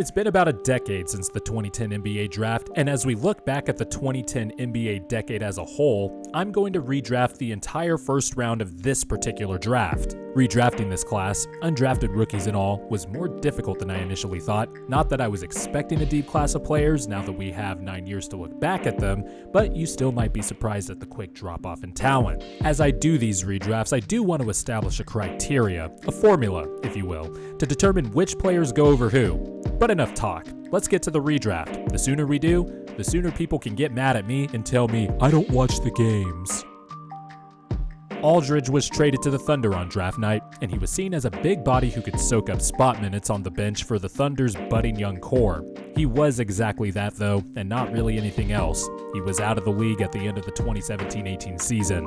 It's been about a decade since the 2010 NBA draft, and as we look back at the 2010 NBA decade as a whole, I'm going to redraft the entire first round of this particular draft. Redrafting this class, undrafted rookies and all, was more difficult than I initially thought. Not that I was expecting a deep class of players now that we have 9 years to look back at them, but you still might be surprised at the quick drop-off in talent. As I do these redrafts, I do want to establish a criteria, a formula, if you will, to determine which players go over who. But enough talk. Let's get to the redraft. The sooner we do, the sooner people can get mad at me and tell me I don't watch the games. Aldridge was traded to the Thunder on draft night, and he was seen as a big body who could soak up spot minutes on the bench for the Thunder's budding young core. He was exactly that though, and not really anything else. He was out of the league at the end of the 2017-18 season.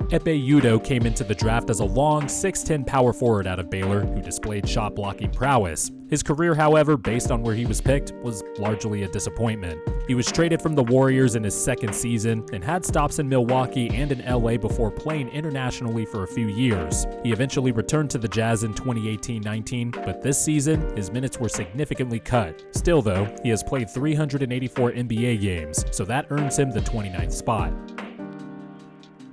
Ekpe Udoh came into the draft as a long 6'10" power forward out of Baylor who displayed shot-blocking prowess. His career, however, based on where he was picked, was largely a disappointment. He was traded from the Warriors in his second season and had stops in Milwaukee and in LA before playing internationally for a few years. He eventually returned to the Jazz in 2018-19, but this season, his minutes were significantly cut. Still though, he has played 384 NBA games, so that earns him the 29th spot.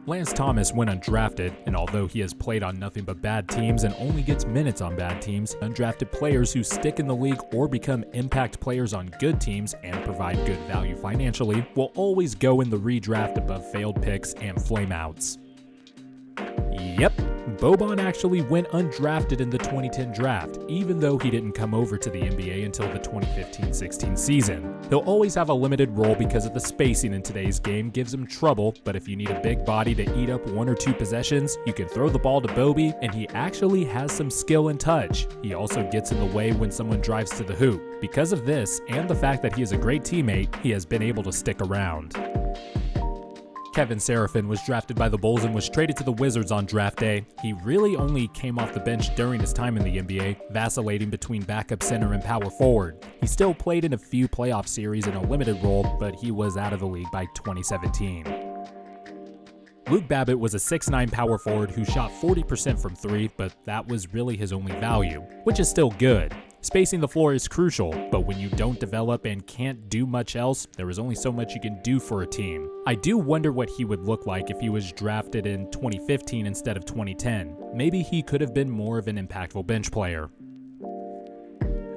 Lance Thomas went undrafted, and although he has played on nothing but bad teams and only gets minutes on bad teams, undrafted players who stick in the league or become impact players on good teams and provide good value financially will always go in the redraft above failed picks and flameouts. Yep, Boban actually went undrafted in the 2010 draft, even though he didn't come over to the NBA until the 2015-16 season. He'll always have a limited role because of the spacing in today's game gives him trouble, but if you need a big body to eat up 1 or 2 possessions, you can throw the ball to Bobby, and he actually has some skill and touch. He also gets in the way when someone drives to the hoop. Because of this, and the fact that he is a great teammate, he has been able to stick around. Kevin Seraphin was drafted by the Bulls and was traded to the Wizards on draft day. He really only came off the bench during his time in the NBA, vacillating between backup center and power forward. He still played in a few playoff series in a limited role, but he was out of the league by 2017. Luke Babbitt was a 6'9" power forward who shot 40% from 3, but that was really his only value, which is still good. Spacing the floor is crucial, but when you don't develop and can't do much else, there is only so much you can do for a team. I do wonder what he would look like if he was drafted in 2015 instead of 2010. Maybe he could have been more of an impactful bench player.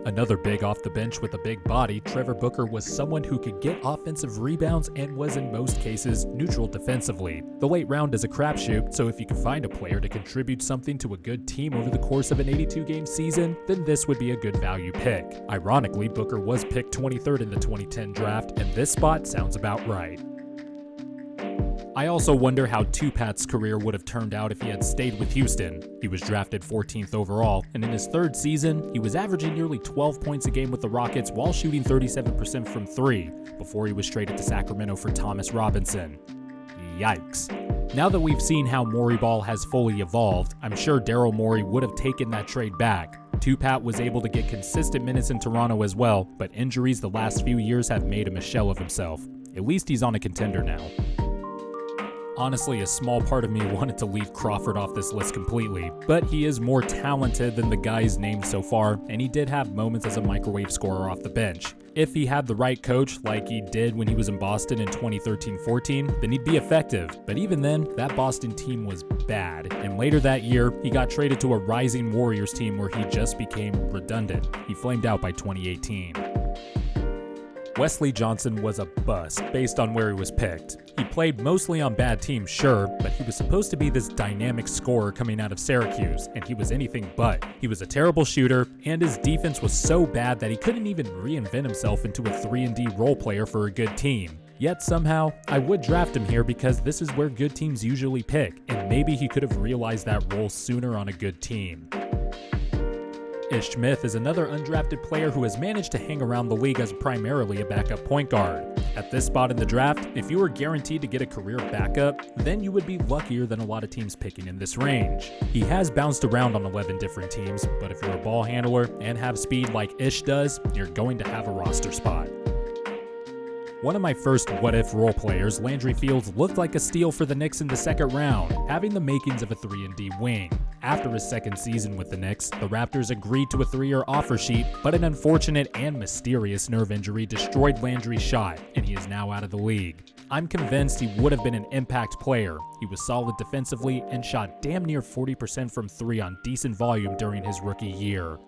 Another big off the bench with a big body, Trevor Booker was someone who could get offensive rebounds and was in most cases neutral defensively. The late round is a crapshoot, so if you can find a player to contribute something to a good team over the course of an 82-game season, then this would be a good value pick. Ironically, Booker was picked 23rd in the 2010 draft, and this spot sounds about right. I also wonder how Tupac's career would have turned out if he had stayed with Houston. He was drafted 14th overall, and in his third season, he was averaging nearly 12 points a game with the Rockets while shooting 37% from 3, before he was traded to Sacramento for Thomas Robinson. Yikes. Now that we've seen how Morey ball has fully evolved, I'm sure Daryl Morey would have taken that trade back. Tupac was able to get consistent minutes in Toronto as well, but injuries the last few years have made him a shell of himself. At least he's on a contender now. Honestly, a small part of me wanted to leave Crawford off this list completely, but he is more talented than the guys named so far, and he did have moments as a microwave scorer off the bench. If he had the right coach, like he did when he was in Boston in 2013-14, then he'd be effective, but even then, that Boston team was bad, and later that year, he got traded to a rising Warriors team where he just became redundant. He flamed out by 2018. Wesley Johnson was a bust based on where he was picked. He played mostly on bad teams, sure, but he was supposed to be this dynamic scorer coming out of Syracuse, and he was anything but. He was a terrible shooter, and his defense was so bad that he couldn't even reinvent himself into a 3-and-D role player for a good team. Yet somehow, I would draft him here because this is where good teams usually pick, and maybe he could have realized that role sooner on a good team. Ish Smith is another undrafted player who has managed to hang around the league as primarily a backup point guard. At this spot in the draft, if you were guaranteed to get a career backup, then you would be luckier than a lot of teams picking in this range. He has bounced around on 11 different teams, but if you're a ball handler and have speed like Ish does, you're going to have a roster spot. One of my first what-if role players, Landry Fields looked like a steal for the Knicks in the second round, having the makings of a 3-and-D wing. After his second season with the Knicks, the Raptors agreed to a 3-year offer sheet, but an unfortunate and mysterious nerve injury destroyed Landry's shot, and he is now out of the league. I'm convinced he would have been an impact player. He was solid defensively and shot damn near 40% from 3 on decent volume during his rookie year.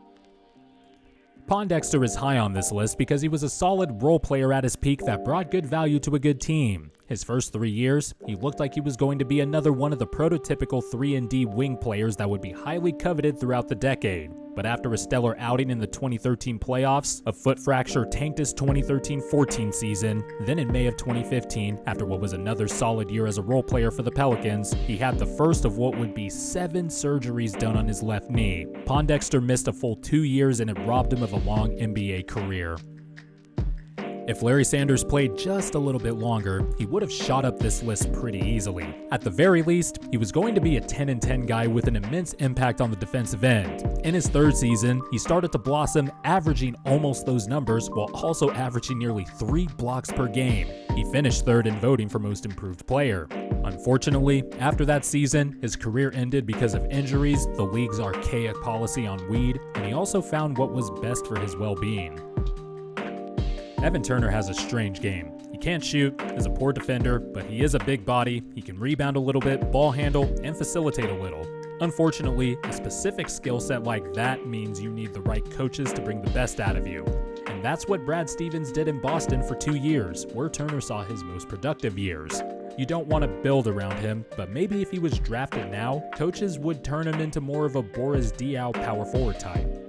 Pondexter is high on this list because he was a solid role player at his peak that brought good value to a good team. His first 3 years, he looked like he was going to be another one of the prototypical 3-and-D wing players that would be highly coveted throughout the decade. But after a stellar outing in the 2013 playoffs, a foot fracture tanked his 2013-14 season. Then in May of 2015, after what was another solid year as a role player for the Pelicans, he had the first of what would be 7 surgeries done on his left knee. Pondexter missed a full 2 years and it robbed him of a long NBA career. If Larry Sanders played just a little bit longer, he would have shot up this list pretty easily. At the very least, he was going to be a 10-and-10 guy with an immense impact on the defensive end. In his third season, he started to blossom, averaging almost those numbers while also averaging nearly 3 blocks per game. He finished third in voting for most improved player. Unfortunately, after that season, his career ended because of injuries, the league's archaic policy on weed, and he also found what was best for his well-being. Evan Turner has a strange game. He can't shoot, is a poor defender, but he is a big body, he can rebound a little bit, ball handle, and facilitate a little. Unfortunately, a specific skill set like that means you need the right coaches to bring the best out of you. And that's what Brad Stevens did in Boston for 2 years, where Turner saw his most productive years. You don't want to build around him, but maybe if he was drafted now, coaches would turn him into more of a Boris Diaw power forward type.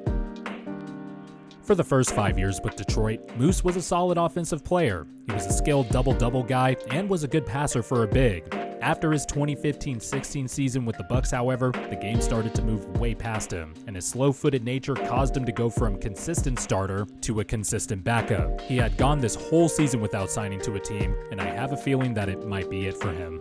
For the first 5 years with Detroit, Moose was a solid offensive player. He was a skilled double-double guy and was a good passer for a big. After his 2015-16 season with the Bucks, however, the game started to move way past him, and his slow-footed nature caused him to go from consistent starter to a consistent backup. He had gone this whole season without signing to a team, and I have a feeling that it might be it for him.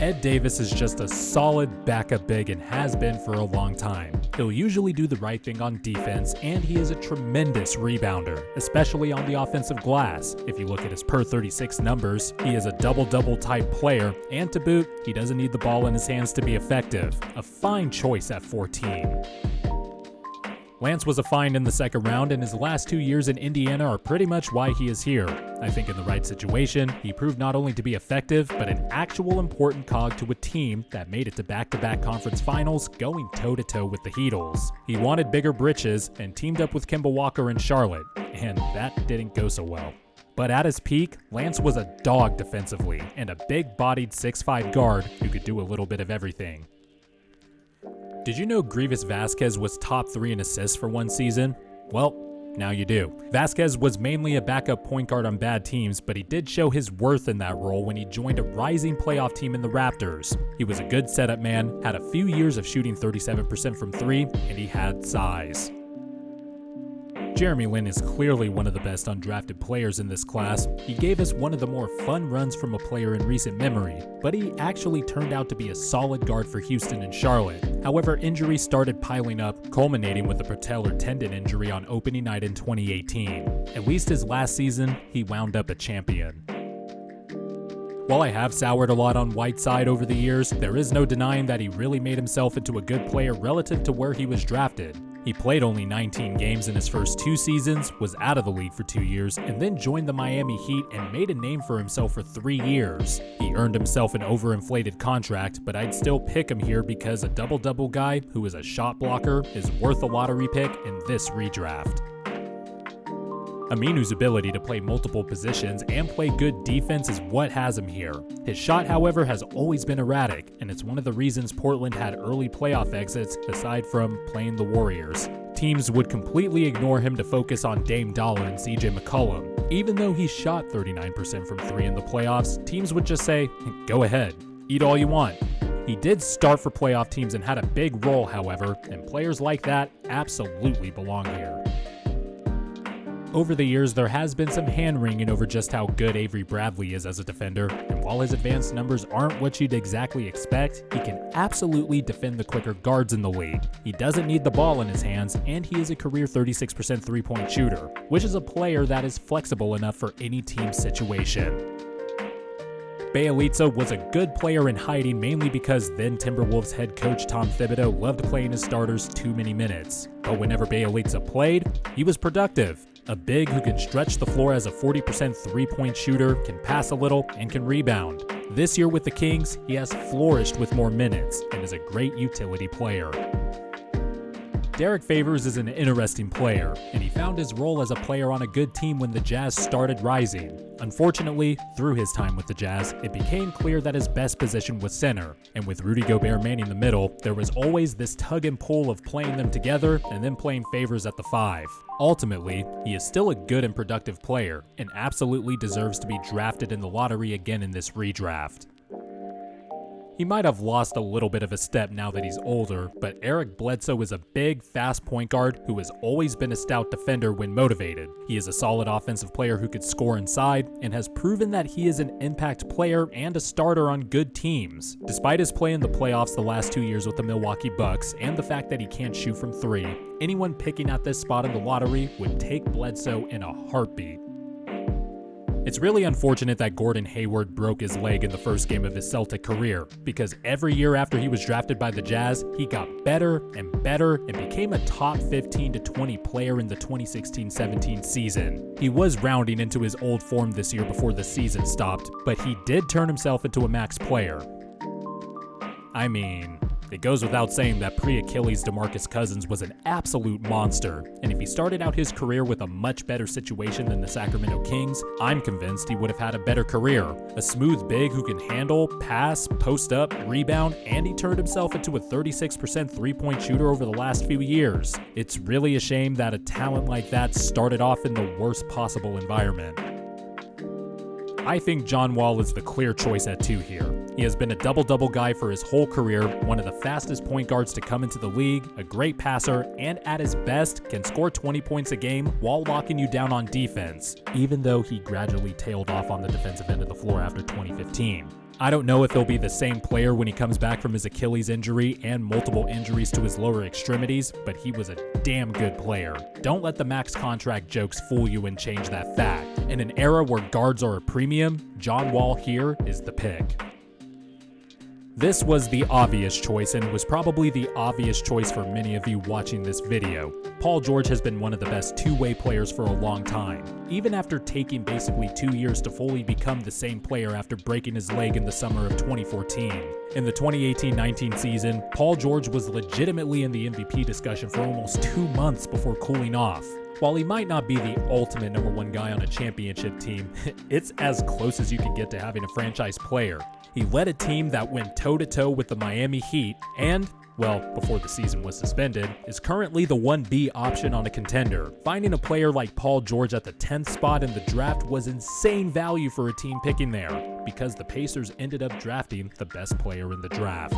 Ed Davis is just a solid backup big and has been for a long time. He'll usually do the right thing on defense, and he is a tremendous rebounder, especially on the offensive glass. If you look at his per 36 numbers, he is a double-double type player, and to boot, he doesn't need the ball in his hands to be effective. A fine choice at 14. Lance was a find in the second round, and his last 2 years in Indiana are pretty much why he is here. I think in the right situation, he proved not only to be effective, but an actual important cog to a team that made it to back-to-back conference finals, going toe-to-toe with the Heatles. He wanted bigger britches and teamed up with Kemba Walker in Charlotte, and that didn't go so well. But at his peak, Lance was a dog defensively, and a big-bodied 6'5" guard who could do a little bit of everything. Did you know Grievous Vasquez was top 3 in assists for one season? Well, now you do. Vasquez was mainly a backup point guard on bad teams, but he did show his worth in that role when he joined a rising playoff team in the Raptors. He was a good setup man, had a few years of shooting 37% from 3, and he had size. Jeremy Lin is clearly one of the best undrafted players in this class. He gave us one of the more fun runs from a player in recent memory, but he actually turned out to be a solid guard for Houston and Charlotte. However, injuries started piling up, culminating with a patellar tendon injury on opening night in 2018. At least his last season, he wound up a champion. While I have soured a lot on Whiteside over the years, there is no denying that he really made himself into a good player relative to where he was drafted. He played only 19 games in his first 2 seasons, was out of the league for 2 years, and then joined the Miami Heat and made a name for himself for 3 years. He earned himself an overinflated contract, but I'd still pick him here because a double-double guy who is a shot blocker is worth a lottery pick in this redraft. Aminu's ability to play multiple positions and play good defense is what has him here. His shot, however, has always been erratic, and it's one of the reasons Portland had early playoff exits aside from playing the Warriors. Teams would completely ignore him to focus on Dame Dollar and CJ McCollum. Even though he shot 39% from 3 in the playoffs, teams would just say, "Go ahead, eat all you want." He did start for playoff teams and had a big role, however, and players like that absolutely belong here. Over the years, there has been some hand-wringing over just how good Avery Bradley is as a defender, and while his advanced numbers aren't what you'd exactly expect, he can absolutely defend the quicker guards in the league. He doesn't need the ball in his hands, and he is a career 36% three-point shooter, which is a player that is flexible enough for any team situation. Bjelica was a good player in hiding mainly because then Timberwolves head coach Tom Thibodeau loved playing his starters too many minutes. But whenever Bjelica played, he was productive. A big who can stretch the floor as a 40% three-point shooter, can pass a little, and can rebound. This year with the Kings, he has flourished with more minutes and is a great utility player. Derek Favors is an interesting player, and he found his role as a player on a good team when the Jazz started rising. Unfortunately, through his time with the Jazz, it became clear that his best position was center, and with Rudy Gobert manning the middle, there was always this tug and pull of playing them together and then playing Favors at the 5. Ultimately, he is still a good and productive player, and absolutely deserves to be drafted in the lottery again in this redraft. He might have lost a little bit of a step now that he's older, but Eric Bledsoe is a big, fast point guard who has always been a stout defender when motivated. He is a solid offensive player who could score inside, and has proven that he is an impact player and a starter on good teams. Despite his play in the playoffs the last 2 years with the Milwaukee Bucks, and the fact that he can't shoot from 3, anyone picking at this spot in the lottery would take Bledsoe in a heartbeat. It's really unfortunate that Gordon Hayward broke his leg in the first game of his Celtic career, because every year after he was drafted by the Jazz, he got better and became a top 15 to 20 player in the 2016-17 season. He was rounding into his old form this year before the season stopped, but he did turn himself into a max player. I mean, it goes without saying that pre-Achilles DeMarcus Cousins was an absolute monster, and if he started out his career with a much better situation than the Sacramento Kings, I'm convinced he would have had a better career. A smooth big who can handle, pass, post up, rebound, and he turned himself into a 36% three-point shooter over the last few years. It's really a shame that a talent like that started off in the worst possible environment. I think John Wall is the clear choice at 2 here. He has been a double-double guy for his whole career, one of the fastest point guards to come into the league, a great passer, and at his best can score 20 points a game while locking you down on defense, even though he gradually tailed off on the defensive end of the floor after 2015. I don't know if he'll be the same player when he comes back from his Achilles injury and multiple injuries to his lower extremities, but he was a damn good player. Don't let the max contract jokes fool you and change that fact. In an era where guards are a premium, John Wall here is the pick. This was the obvious choice, and was probably the obvious choice for many of you watching this video. Paul George has been one of the best two-way players for a long time, even after taking basically 2 years to fully become the same player after breaking his leg in the summer of 2014. In the 2018-19 season, Paul George was legitimately in the MVP discussion for almost 2 months before cooling off. While he might not be the ultimate #1 guy on a championship team, it's as close as you can get to having a franchise player. He led a team that went toe-to-toe with the Miami Heat and, well, before the season was suspended, is currently the 1B option on a contender. Finding a player like Paul George at the 10th spot in the draft was insane value for a team picking there, because the Pacers ended up drafting the best player in the draft.